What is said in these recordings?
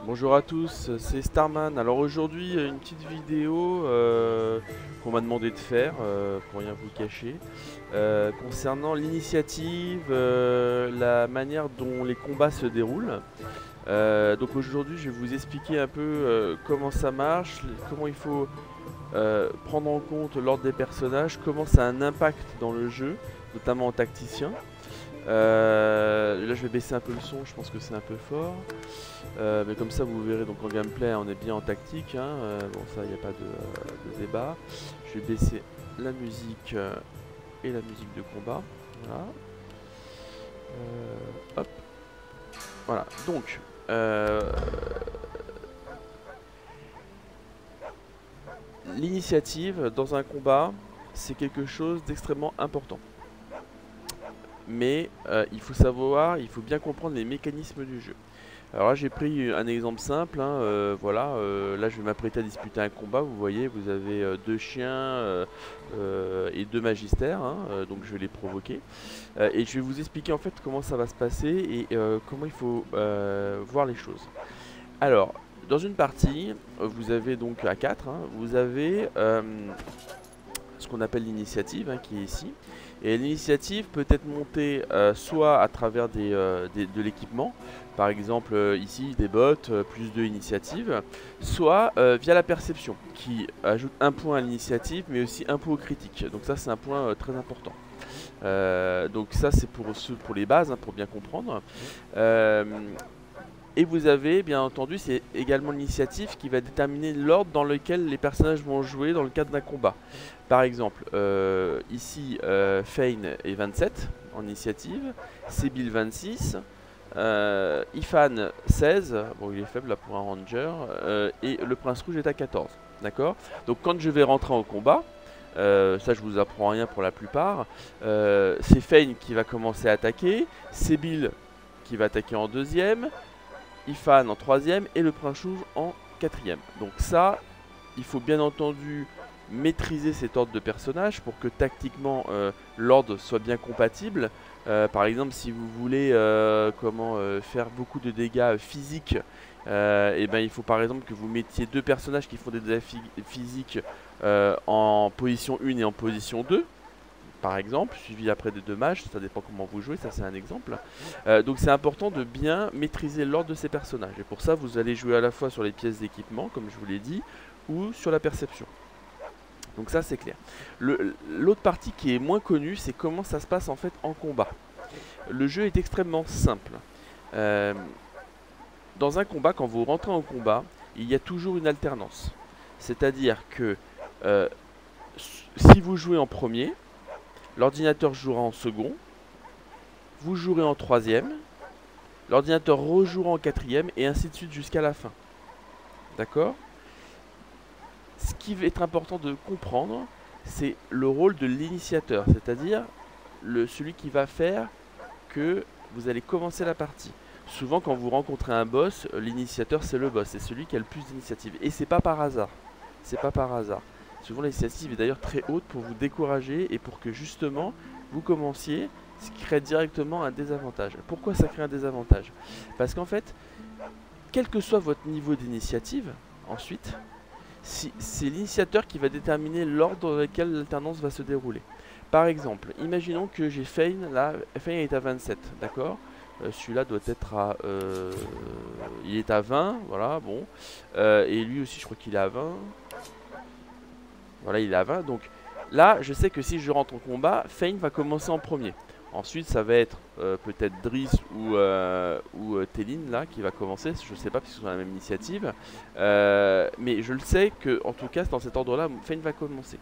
Bonjour à tous, c'est Starman. Alors aujourd'hui, une petite vidéo qu'on m'a demandé de faire, pour rien vous cacher, concernant l'initiative, la manière dont les combats se déroulent. Donc aujourd'hui, je vais vous expliquer un peu comment ça marche, comment il faut prendre en compte l'ordre des personnages, comment ça a un impact dans le jeu, notamment en tacticien. Là je vais baisser un peu le son, je pense que c'est un peu fort. Mais comme ça vous verrez, donc en gameplay on est bien en tactique, hein. Bon ça il n'y a pas de débat. Je vais baisser la musique et la musique de combat. Voilà. Hop. Voilà. Donc l'initiative dans un combat c'est quelque chose d'extrêmement important. Mais il faut savoir, il faut bien comprendre les mécanismes du jeu. Alors là j'ai pris un exemple simple, hein, voilà, là je vais m'apprêter à disputer un combat, vous voyez, vous avez deux chiens et deux magistères, hein, donc je vais les provoquer. Et je vais vous expliquer en fait comment ça va se passer et comment il faut voir les choses. Alors, dans une partie, vous avez donc à 4, hein, vous avez ce qu'on appelle l'initiative, hein, qui est ici. Et l'initiative peut être montée soit à travers de l'équipement, par exemple ici des bots, plus de initiative, soit via la perception, qui ajoute un point à l'initiative, mais aussi un point au critique. Donc ça c'est un point très important. Donc ça c'est pour les bases, hein, pour bien comprendre. Et vous avez, bien entendu, c'est également l'initiative qui va déterminer l'ordre dans lequel les personnages vont jouer dans le cadre d'un combat. Par exemple, ici, Fane est 27 en initiative, Sébil 26, Ifan 16, bon il est faible là pour un ranger, et le prince rouge est à 14. D'accord. Donc quand je vais rentrer en combat, ça je vous apprends rien pour la plupart, c'est Fane qui va commencer à attaquer, Sébil qui va attaquer en deuxième, Ifan en troisième et le prince rouge en quatrième. Donc ça, il faut bien entendu maîtriser cet ordre de personnage pour que tactiquement l'ordre soit bien compatible. Par exemple, si vous voulez faire beaucoup de dégâts physiques, et ben, il faut par exemple que vous mettiez deux personnages qui font des dégâts physiques en position 1 et en position 2 par exemple, suivi après des deux mages, ça dépend comment vous jouez, ça c'est un exemple. Donc c'est important de bien maîtriser l'ordre de ces personnages. Et pour ça, vous allez jouer à la fois sur les pièces d'équipement, comme je vous l'ai dit, ou sur la perception. Donc ça c'est clair. L'autre partie qui est moins connue, c'est comment ça se passe en fait en combat. Le jeu est extrêmement simple. Euh, dans un combat, quand vous rentrez en combat, il y a toujours une alternance. C'est-à-dire que euh, si vous jouez en premier, l'ordinateur jouera en second, vous jouerez en troisième, l'ordinateur rejouera en quatrième, et ainsi de suite jusqu'à la fin. D'accord? Ce qui va être important de comprendre, c'est le rôle de l'initiateur, c'est-à-dire celui qui va faire que vous allez commencer la partie. Souvent quand vous rencontrez un boss, l'initiateur c'est le boss, c'est celui qui a le plus d'initiative. Et c'est pas par hasard. C'est pas par hasard. Souvent l'initiative est d'ailleurs très haute pour vous décourager et pour que justement vous commenciez, ce qui crée directement un désavantage. Pourquoi ça crée un désavantage? Parce qu'en fait, quel que soit votre niveau d'initiative, ensuite, c'est l'initiateur qui va déterminer l'ordre dans lequel l'alternance va se dérouler. Par exemple, imaginons que j'ai Fane, là, Fane est à 27, d'accord. Celui-là doit être à... il est à 20, voilà, bon. Et lui aussi, je crois qu'il est à 20. Voilà, il est à 20. Donc là, je sais que si je rentre en combat, Fane va commencer en premier. Ensuite, ça va être peut-être Driss ou Télin là qui va commencer. Je sais pas parce qu'ils sont dans la même initiative. Mais je le sais que, en tout cas, dans cet ordre-là, Fane va commencer.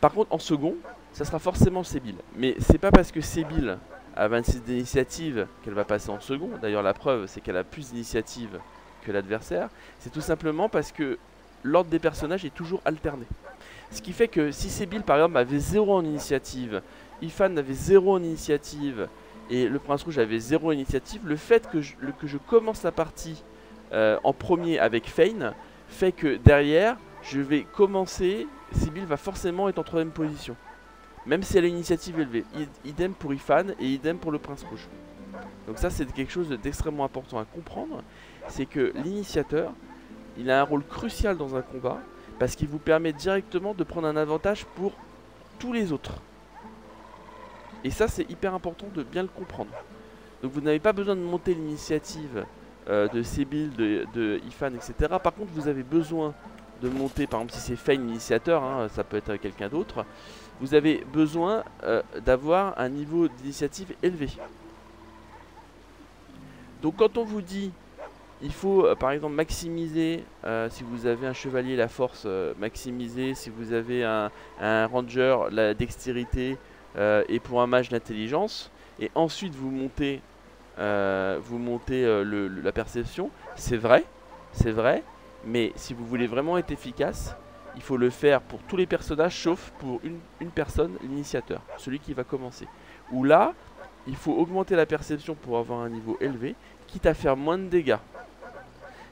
Par contre, en second, ça sera forcément Sébil. Mais c'est pas parce que Sébil a 26 d'initiative qu'elle va passer en second. D'ailleurs, la preuve, c'est qu'elle a plus d'initiative que l'adversaire. C'est tout simplement parce que l'ordre des personnages est toujours alterné. Ce qui fait que si Sébil par exemple avait 0 en initiative, Ifan avait 0 en initiative et le prince rouge avait 0 en initiative, le fait que je commence la partie en premier avec Fane fait que derrière je vais commencer, Sébil va forcément être en troisième position. Même si elle a une initiative élevée. Idem pour Ifan et idem pour le prince rouge. Donc ça c'est quelque chose d'extrêmement important à comprendre, c'est que l'initiateur, il a un rôle crucial dans un combat, parce qu'il vous permet directement de prendre un avantage pour tous les autres. Et ça c'est hyper important de bien le comprendre. Donc vous n'avez pas besoin de monter l'initiative de Sybille, de Ifan, etc. Par contre vous avez besoin de monter, par exemple si c'est Fane l'initiateur, hein, ça peut être quelqu'un d'autre, vous avez besoin d'avoir un niveau d'initiative élevé. Donc quand on vous dit il faut par exemple maximiser, si vous avez un chevalier la force, maximiser, si vous avez un ranger la dextérité et pour un mage l'intelligence, et ensuite vous montez, la perception, c'est vrai, mais si vous voulez vraiment être efficace, il faut le faire pour tous les personnages sauf pour une personne, l'initiateur, celui qui va commencer. Où là, il faut augmenter la perception pour avoir un niveau élevé, quitte à faire moins de dégâts.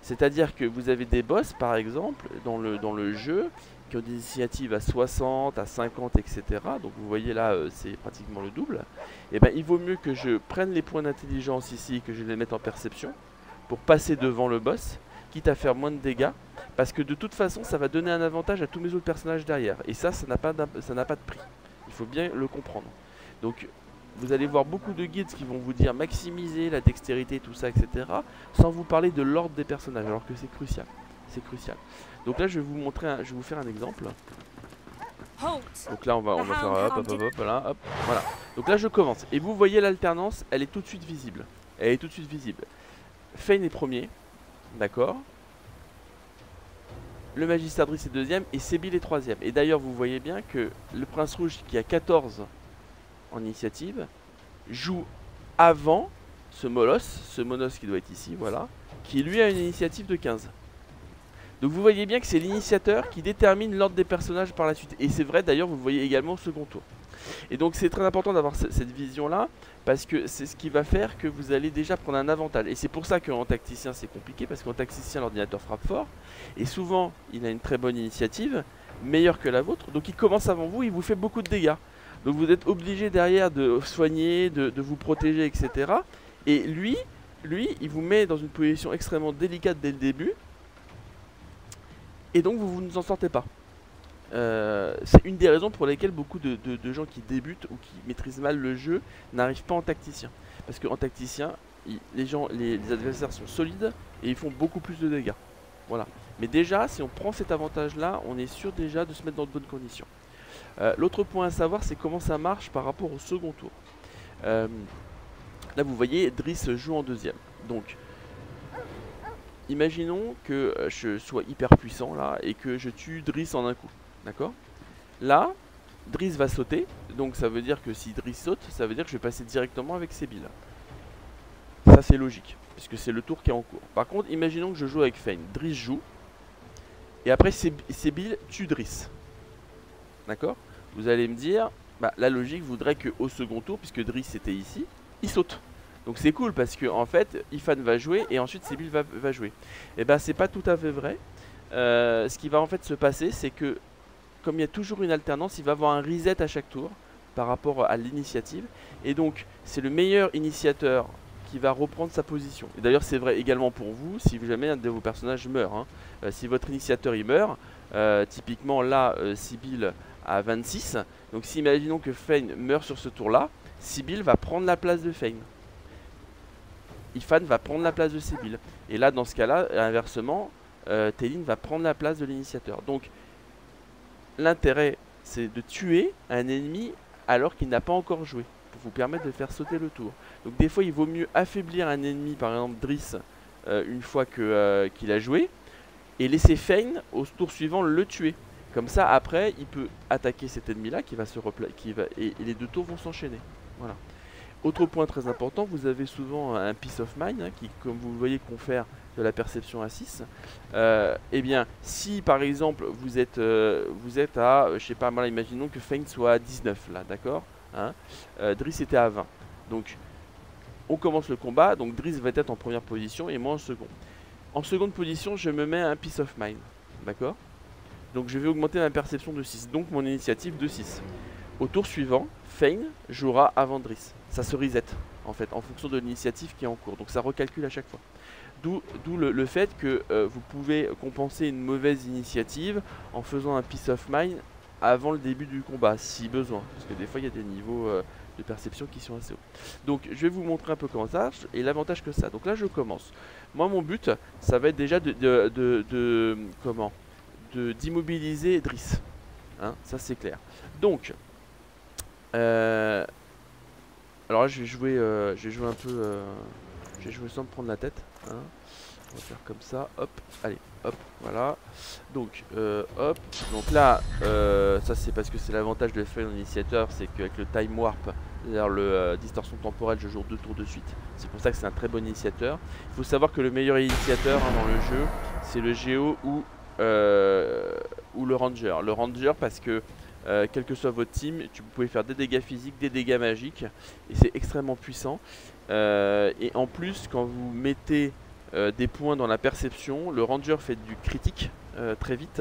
C'est-à-dire que vous avez des boss par exemple dans le jeu qui ont des initiatives à 60, à 50, etc. Donc vous voyez là c'est pratiquement le double. Et ben il vaut mieux que je prenne les points d'intelligence ici, que je les mette en perception pour passer devant le boss, quitte à faire moins de dégâts, parce que de toute façon ça va donner un avantage à tous mes autres personnages derrière. Et ça n'a pas de prix. Il faut bien le comprendre. Donc vous allez voir beaucoup de guides qui vont vous dire maximiser la dextérité, tout ça, etc. sans vous parler de l'ordre des personnages, alors que c'est crucial. C'est crucial. Donc là, je vais vous montrer, je vais vous faire un exemple. Donc là, on va faire hop, voilà. Donc là, je commence. Et vous voyez l'alternance, elle est tout de suite visible. Fane est premier, d'accord. Le Magister Driss est deuxième et Sybille est troisième. Et d'ailleurs, vous voyez bien que le Prince Rouge, qui a 14 en initiative, joue avant ce Monos qui doit être ici, voilà, qui lui a une initiative de 15. Donc vous voyez bien que c'est l'initiateur qui détermine l'ordre des personnages par la suite. Et c'est vrai d'ailleurs, vous le voyez également au second tour. Et donc c'est très important d'avoir cette vision là, parce que c'est ce qui va faire que vous allez déjà prendre un avantage. Et c'est pour ça qu'en tacticien c'est compliqué, parce qu'en tacticien l'ordinateur frappe fort, et souvent il a une très bonne initiative, meilleure que la vôtre, donc il commence avant vous, il vous fait beaucoup de dégâts. Donc vous êtes obligé derrière de soigner, de vous protéger, etc. Et lui, il vous met dans une position extrêmement délicate dès le début. Et donc vous ne en sortez pas. C'est une des raisons pour lesquelles beaucoup de gens qui débutent ou qui maîtrisent mal le jeu n'arrivent pas en tacticien. Parce qu'en tacticien, les adversaires sont solides et ils font beaucoup plus de dégâts. Voilà. Mais déjà, si on prend cet avantage-là, on est sûr déjà de se mettre dans de bonnes conditions. L'autre point à savoir, c'est comment ça marche par rapport au second tour. Là, vous voyez, Driss joue en deuxième. Donc, imaginons que je sois hyper puissant là et que je tue Driss en un coup. D'accord? Là, Driss va sauter. Donc, ça veut dire que si Driss saute, ça veut dire que je vais passer directement avec Sybille. Ça, c'est logique, puisque c'est le tour qui est en cours. Par contre, imaginons que je joue avec Fane. Driss joue. Et après, Sybille tue Driss. D'accord? Vous allez me dire, bah, la logique voudrait qu'au second tour, puisque Driss était ici, il saute. Donc c'est cool parce que en fait, Ifan va jouer et ensuite Sybille va jouer. Et ben c'est pas tout à fait vrai. Ce qui va en fait se passer, c'est que comme il y a toujours une alternance, il va y avoir un reset à chaque tour par rapport à l'initiative. Et donc c'est le meilleur initiateur qui va reprendre sa position. Et d'ailleurs c'est vrai également pour vous, si jamais un de vos personnages meurt. Hein. Si votre initiateur il meurt, typiquement là, Sybille à 26. Donc si imaginons que Fane meurt sur ce tour là, Sybille va prendre la place de Fane. Ifan va prendre la place de Sybille. Et là dans ce cas là, inversement, Télin va prendre la place de l'initiateur. Donc l'intérêt c'est de tuer un ennemi alors qu'il n'a pas encore joué, pour vous permettre de faire sauter le tour. Donc des fois il vaut mieux affaiblir un ennemi, par exemple Driss, une fois qu'il a joué, et laisser Fane au tour suivant le tuer. Comme ça, après, il peut attaquer cet ennemi-là qui va se et les deux tours vont s'enchaîner. Voilà. Autre point très important, vous avez souvent un Peace of Mind hein, qui, comme vous le voyez, confère de la perception à 6. Eh bien, si par exemple vous êtes à, je sais pas, mal, imaginons que Fane soit à 19 là, d'accord hein, Driss était à 20. Donc, on commence le combat. Donc, Driss va être en première position et moi en second. En seconde position, je me mets un Peace of Mind, d'accord. Donc je vais augmenter ma perception de 6, donc mon initiative de 6. Au tour suivant, Fane jouera avant Driss. ça se reset en fait en fonction de l'initiative qui est en cours. Donc ça recalcule à chaque fois. D'où le fait que vous pouvez compenser une mauvaise initiative en faisant un Peace of Mind avant le début du combat, si besoin. Parce que des fois il y a des niveaux de perception qui sont assez hauts. Donc je vais vous montrer un peu comment ça marche et l'avantage que ça. Donc là je commence. Moi mon but, ça va être déjà d'immobiliser Driss. Hein, ça c'est clair. Donc, alors là je vais jouer un peu... je vais jouer sans me prendre la tête. Hein. On va faire comme ça, hop, allez, hop, voilà. Donc, hop, donc là, ça c'est parce que c'est l'avantage de faire un initiateur, c'est qu'avec le time warp, c'est-à-dire le distorsion temporelle, je joue 2 tours de suite. C'est pour ça que c'est un très bon initiateur. Il faut savoir que le meilleur initiateur hein, dans le jeu, c'est le Géo ou le Ranger. Le Ranger parce que quel que soit votre team, vous pouvez faire des dégâts physiques, des dégâts magiques, et c'est extrêmement puissant. Et en plus, quand vous mettez des points dans la perception, le Ranger fait du critique très vite.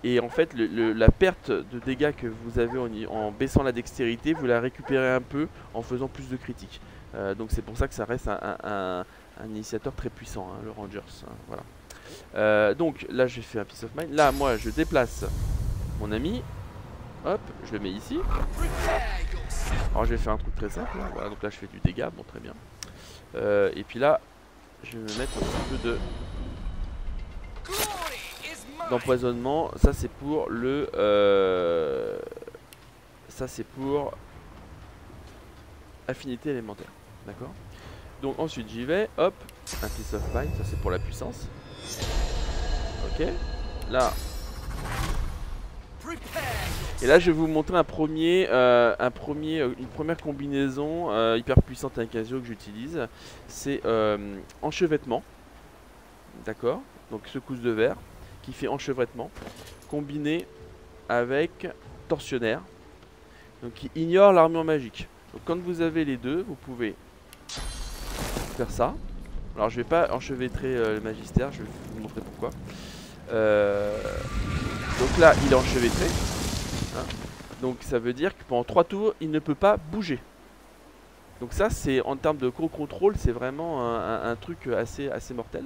Et en fait, la perte de dégâts que vous avez en baissant la dextérité, vous la récupérez un peu en faisant plus de critiques. Donc c'est pour ça que ça reste un initiateur très puissant, hein, le Rangers. Hein, voilà. Donc là, j'ai fait un Peace of Mind. Là, moi, je déplace mon ami. Hop, je le mets ici. Alors je vais faire un truc très simple. Hein. Voilà, donc là, je fais du dégât. Bon, très bien. Et puis là, je vais me mettre un petit peu d'empoisonnement. Ça c'est pour le ça c'est pour affinité élémentaire. D'accord. Donc ensuite j'y vais. Hop, un Peace of Mind. Ça c'est pour la puissance. Ok. Là. Et là je vais vous montrer une première combinaison hyper puissante avec Casio que j'utilise. C'est enchevêtrement. D'accord. Donc secousse de verre qui fait enchevêtrement combiné avec tortionnaire. Donc qui ignore l'armure magique. Donc quand vous avez les deux, vous pouvez faire ça. Alors je vais pas enchevêtrer le magistère, je vais vous montrer pourquoi. Donc là il est enchevêtré. Hein. Donc ça veut dire que pendant 3 tours il ne peut pas bouger. Donc ça c'est en termes de contrôle, c'est vraiment un truc assez mortel.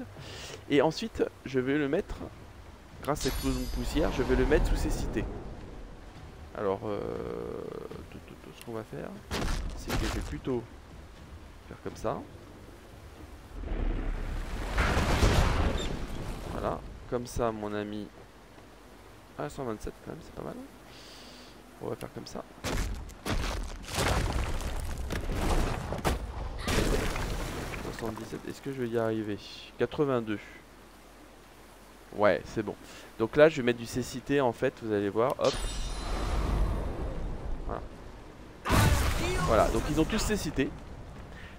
Et ensuite je vais le mettre, grâce à cette explosion de poussière, je vais le mettre sous cécité. Alors ce qu'on va faire, c'est que je vais plutôt faire comme ça. Voilà, comme ça mon ami. Ah 127 quand même, c'est pas mal. On va faire comme ça. 77, est-ce que je vais y arriver? 82. Ouais, c'est bon. Donc là, je vais mettre du cécité en fait, vous allez voir, hop. Voilà. Voilà, donc ils ont tous cécité.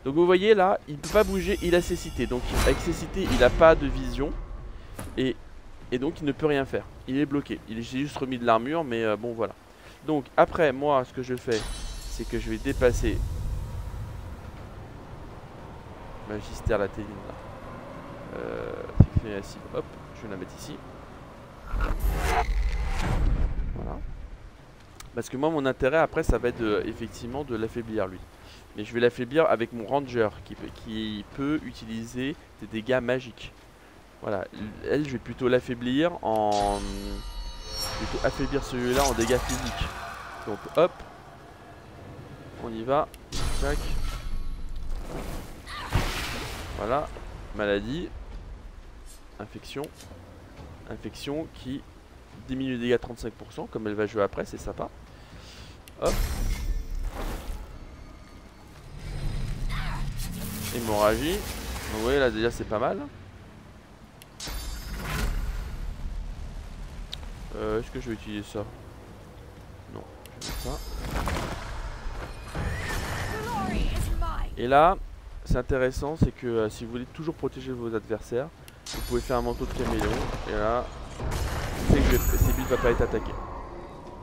Donc vous voyez là, il ne peut pas bouger, il a cécité. Donc avec cécité, il n'a pas de vision. Et donc il ne peut rien faire. Il est bloqué. J'ai juste remis de l'armure, mais bon voilà. Donc après, moi, ce que je fais, c'est que je vais dépasser Magister la téline là. Hop, je vais la mettre ici. Voilà. Parce que moi mon intérêt après ça va être effectivement de l'affaiblir lui. Mais je vais l'affaiblir avec mon Ranger qui peut utiliser des dégâts magiques. Voilà, elle je vais plutôt l'affaiblir en... plutôt affaiblir celui-là en dégâts physiques. Donc hop, on y va. Tac. Voilà, maladie, infection, infection qui diminue les dégâts de 35%, comme elle va jouer après, c'est sympa. Hop. Hémorragie. Donc vous voyez là déjà c'est pas mal. Est-ce que je vais utiliser ça? Non, je vais mettre ça. Et là, c'est intéressant, c'est que si vous voulez toujours protéger vos adversaires, vous pouvez faire un manteau de caméléon. Et là, c'est que Sébille ne va pas être attaqué.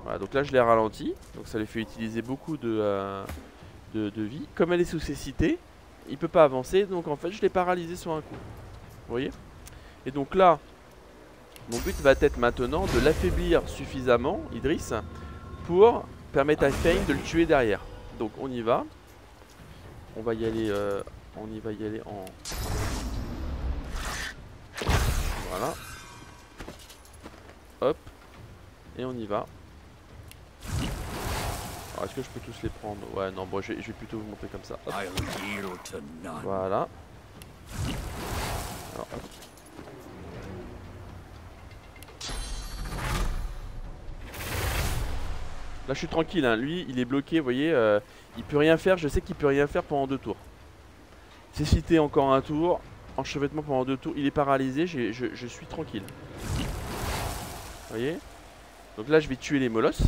Voilà, donc là je l'ai ralenti, donc ça lui fait utiliser beaucoup de vie. Comme elle est sous cécité, il peut pas avancer, donc en fait je l'ai paralysé sur un coup. Vous voyez? Et donc là, mon but va être maintenant de l'affaiblir suffisamment, Idriss, pour permettre à Fane de le tuer derrière. Donc on y va. on va y aller, on y va y aller en... Voilà. Hop. Et on y va. Alors est-ce que je peux tous les prendre? Ouais, non, bon, je vais plutôt vous montrer comme ça. Hop. Voilà. Alors, hop. Là je suis tranquille, hein. Lui il est bloqué, vous voyez, il peut rien faire, je sais qu'il peut rien faire pendant 2 tours. Cécité encore un tour, enchevêtrement pendant 2 tours, il est paralysé, je suis tranquille. Vous voyez? Donc là je vais tuer les molosses.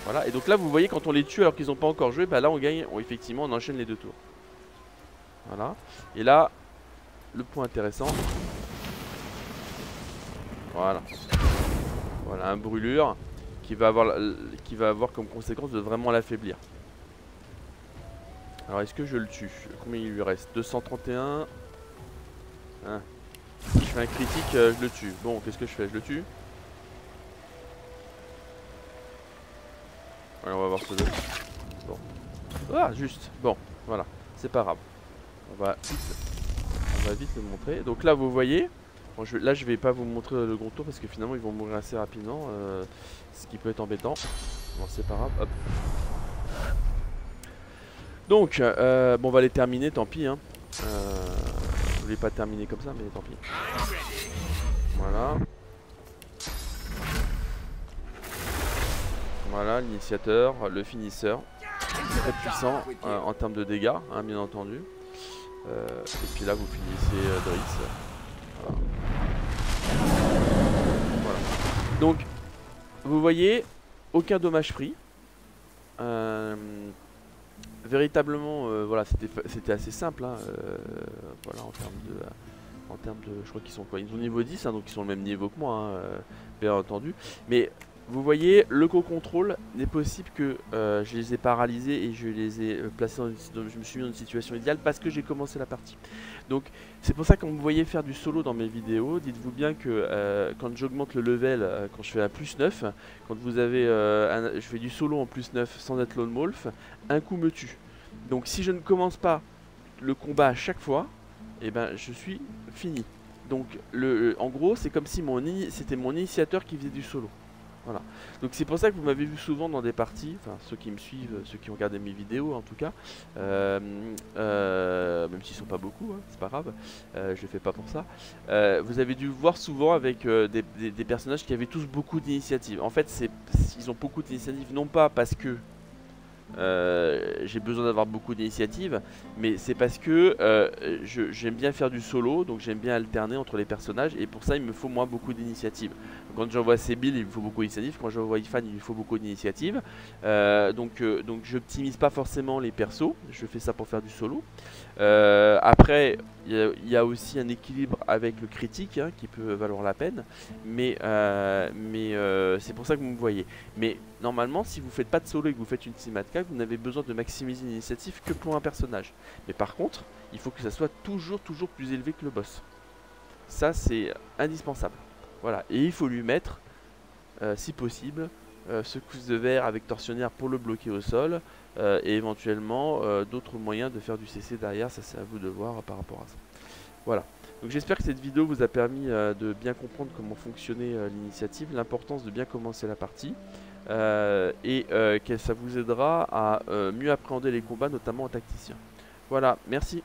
Voilà, et donc là vous voyez quand on les tue alors qu'ils n'ont pas encore joué, bah là on gagne, effectivement on enchaîne les 2 tours. Voilà, et là, le point intéressant. Voilà. Voilà, un brûlure qui va avoir comme conséquence de vraiment l'affaiblir. Alors est-ce que je le tue? Combien il lui reste? 231. Hein. Si je fais un critique, je le tue. Bon, qu'est-ce que je fais? Je le tue? Allez, on va voir ce deux. Bon. Ah, juste. Bon, voilà. C'est pas grave. On va vite le montrer. Donc là, vous voyez. Bon, là, je vais pas vous montrer le gros tour parce que finalement, ils vont mourir assez rapidement. Ce qui peut être embêtant. Bon, c'est pas grave. Hop. Donc, bon, on va les terminer, tant pis. Hein. Je voulais pas terminer comme ça, mais tant pis. Voilà. Voilà, l'initiateur, le finisseur. Très puissant en termes de dégâts, hein, bien entendu. Et puis là, vous finissez Driss. Voilà. Voilà. Donc, vous voyez, aucun dommage pris. Véritablement, voilà, c'était assez simple. Hein, voilà, en termes de, je crois qu'ils sont quoi? Ils sont niveau 10, hein, donc ils sont au même niveau que moi, hein, bien entendu. Mais vous voyez, le co-contrôle n'est possible que je les ai paralysés et je les ai placés je me suis mis dans une situation idéale parce que j'ai commencé la partie. Donc c'est pour ça que quand vous voyez faire du solo dans mes vidéos, dites-vous bien que quand j'augmente le level, quand je fais un plus 9, quand vous avez je fais du solo en plus 9 sans être lone wolf, un coup me tue. Donc si je ne commence pas le combat à chaque fois, et ben je suis fini. Donc en gros c'est comme si c'était mon initiateur qui faisait du solo. Voilà. Donc c'est pour ça que vous m'avez vu souvent dans des parties, enfin ceux qui me suivent, ceux qui ont regardé mes vidéos en tout cas, même s'ils sont pas beaucoup, hein, c'est pas grave, je le fais pas pour ça. Vous avez dû voir souvent avec des personnages qui avaient tous beaucoup d'initiatives. En fait, ils ont beaucoup d'initiatives, non pas parce que j'ai besoin d'avoir beaucoup d'initiatives, mais c'est parce que j'aime bien faire du solo, donc j'aime bien alterner entre les personnages, et pour ça il me faut moi beaucoup d'initiatives. Quand j'envoie Sébil, il me faut beaucoup d'initiatives, quand j'envoie Ifan, il me faut beaucoup d'initiatives. Donc j'optimise pas forcément les persos, je fais ça pour faire du solo. Après, il y a aussi un équilibre avec le critique, hein, qui peut valoir la peine, mais c'est pour ça que vous me voyez. Mais normalement, si vous faites pas de solo et que vous faites une team attack, vous n'avez besoin de maximiser l'initiative que pour un personnage. Mais par contre, il faut que ça soit toujours plus élevé que le boss. Ça, c'est indispensable. Voilà, et il faut lui mettre, si possible, secousse de verre avec tortionnaire pour le bloquer au sol, et éventuellement d'autres moyens de faire du CC derrière. Ça, c'est à vous de voir par rapport à ça. Voilà. Donc j'espère que cette vidéo vous a permis de bien comprendre comment fonctionnait l'initiative, l'importance de bien commencer la partie, et que ça vous aidera à mieux appréhender les combats, notamment en tacticien. Voilà, merci.